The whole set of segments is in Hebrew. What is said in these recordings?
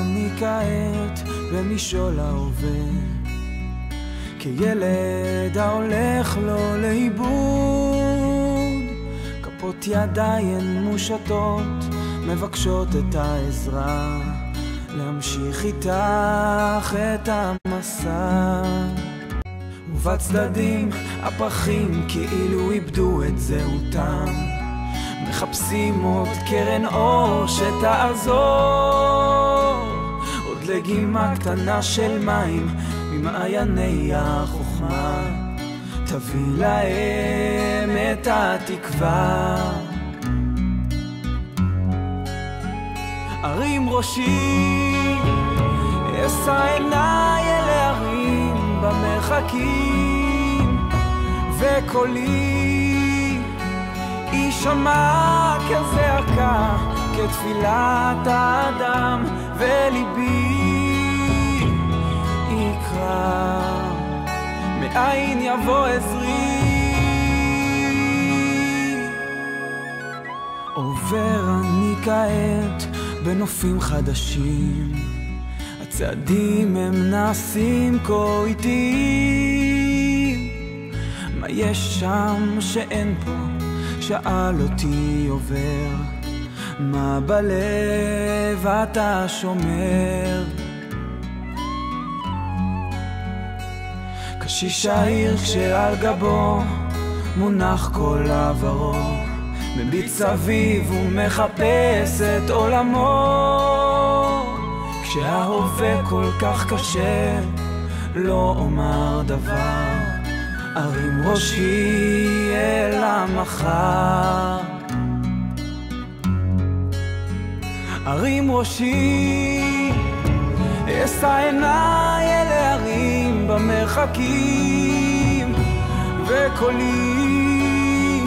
אני כעת במשעול ההווה, כילד ההולך לו לאיבוד. כפות ידיים מושטות מבקשות את העזרה, להמשיך איתך את המסע. ובצדדים הפרחים כאילו איבדו את זהותם, מחפשים עוד קרן אור שתעזור, עוד לגימה קטנה של מים ממעייני החוכמה, תביא להם את התקווה. הרים ראשי, אשא עיניי אל ההרים במרחקים, וקולי יישמע כזעקה, כתפילת האדם, וליבי יקרא, מאין יבוא עזרי. עובר אני כעת בנופים חדשים, הצעדים הם נעשים כה איטיים. מה יש שם שאין פה? שאל אותי עובר, מה בלב אתה שומר? קשיש העיר כשעל גבו מונח כל עברו, מביט סביב ומחפש את עולמו. כשההווה כל כך קשה לא אומר דבר, ארים ראשי אל המחר. ארים ראשי, אשא עיניי אל ההרים במרחקים, וקולי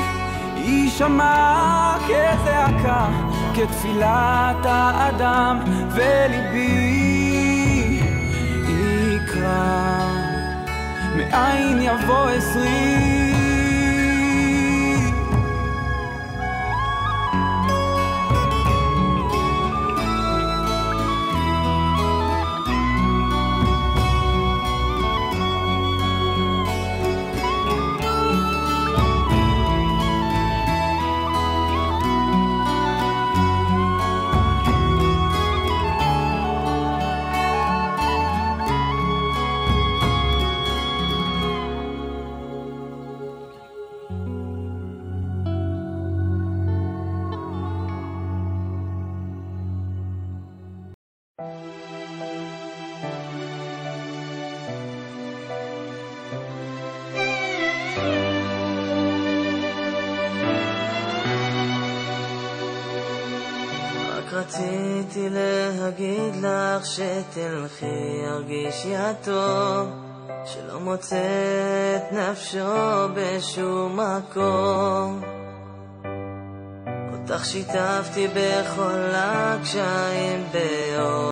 יישמע כזעקה, כתפילת האדם, וליבי יקרא, מאין יבוא עזרי. רציתי להגיד לך שתלכי, הרגיש יתום שלא מוצא את נפשו בשום מקום. אותך שיתפתי בכל הקשיים באור